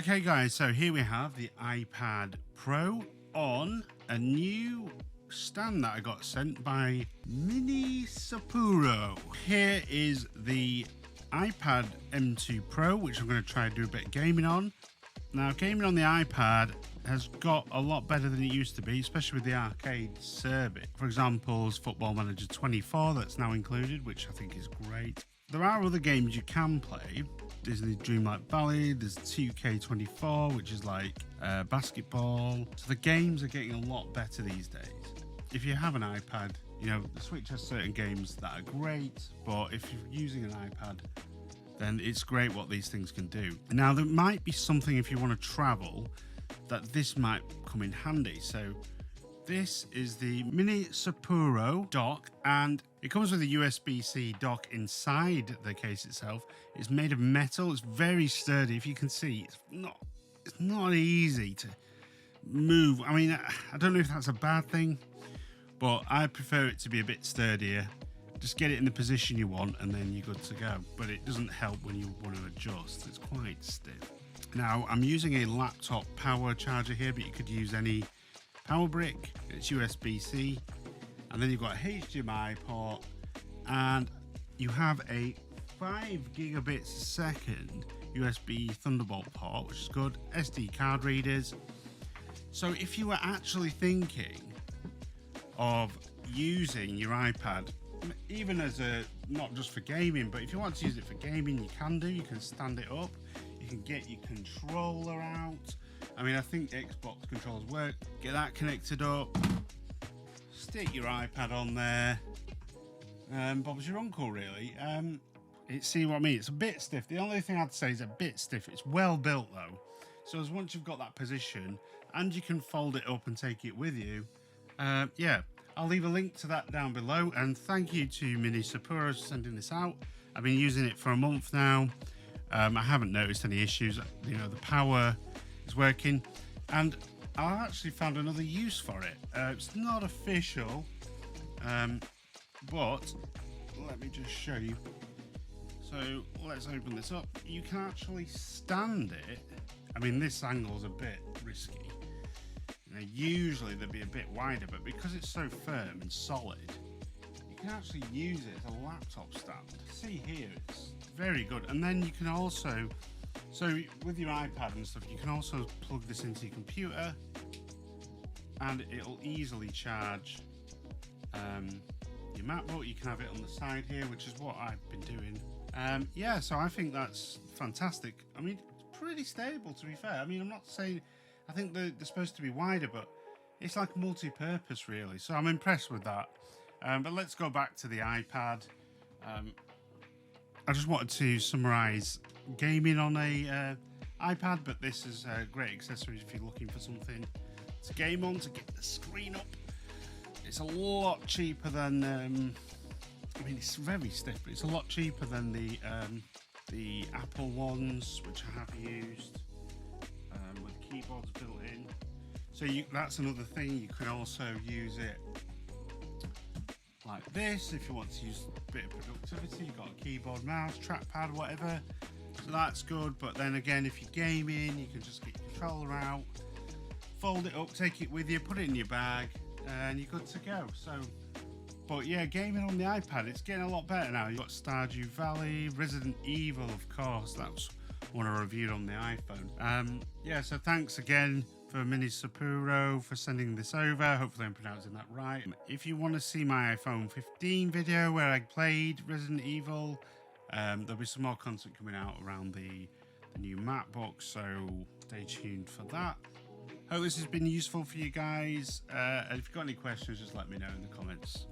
Okay guys, so here we have the iPad Pro on a new stand that I got sent by Mini Sapporo. Here is the iPad M2 Pro, which I'm going to try to do a bit of gaming on. Now, gaming on the iPad has got a lot better than it used to be, especially with the arcade service. For example, Football Manager 24 that's now included, which I think is great. There are other games you can play. Disney Dreamlight Valley, there's 2K24, which is like basketball. So the games are getting a lot better these days. If you have an iPad, you know, the Switch has certain games that are great, but if you're using an iPad, then it's great what these things can do. Now, there might be something if you want to travel that this might come in handy. So this is the Mini Sapporo dock, and it comes with a USB-C dock inside the case itself. It's made of metal. It's very sturdy. If you can see, it's not easy to move. I mean, I don't know if that's a bad thing, but I prefer it to be a bit sturdier. Just get it in the position you want and then you're good to go. But it doesn't help when you want to adjust. It's quite stiff. Now, I'm using a laptop power charger here, but you could use any power brick. It's USB-C. And then you've got a HDMI port, and you have a 5 gigabits a second USB Thunderbolt port, which is good. SD card readers. So if you were actually thinking of using your iPad, even as not just for gaming, but if you want to use it for gaming, you can do. You can stand it up. You can get your controller out. I mean, I think the Xbox controllers work. Get that connected up. Stick your iPad on there. Bob's your uncle, really. See what I mean? It's a bit stiff. The only thing I'd say is a bit stiff. It's well built though. So as once you've got that position and you can fold it up and take it with you, yeah. I'll leave a link to that down below, and thank you to Mini Sapporo for sending this out. I've been using it for a month now. I haven't noticed any issues. You know, the power is working, and I actually found another use for it. It's not official, but let me just show you. So let's open this up. You can actually stand it. I mean, this angle is a bit risky. Now, usually they'd be a bit wider, but because it's so firm and solid, you can actually use it as a laptop stand. See here, it's very good. And then you can also, so with your iPad and stuff, you can also plug this into your computer, and it'll easily charge your Macbook. You can have it on the side here, which is what I've been doing. Yeah, so I think that's fantastic. I mean, it's pretty stable, to be fair. I mean, I'm not saying, I think they're supposed to be wider, but it's like multi-purpose, really. So I'm impressed with that. But let's go back to the iPad. I just wanted to summarize gaming on a iPad, but this is a great accessory if you're looking for something to game on, to get the screen up. It's a lot cheaper than, I mean, it's very stiff, but it's a lot cheaper than the Apple ones, which I have used. With keyboards built in, so that's another thing. You can also use it like this if you want to use a bit of productivity. You've got a keyboard, mouse, trackpad, whatever, so that's good. But then again, if you're gaming, you can just get your controller out, fold it up, take it with you, put it in your bag, and you're good to go. So, but yeah, gaming on the iPad, it's getting a lot better now. You've got Stardew Valley, Resident Evil, of course, that's one I reviewed on the iPhone. Yeah, so thanks again for Mini Sapporo for sending this over. Hopefully I'm pronouncing that right. If you want to see my iPhone 15 video where I played Resident Evil, there'll be some more content coming out around the new MacBook, so stay tuned for that. Hope this has been useful for you guys. And if you've got any questions, just let me know in the comments.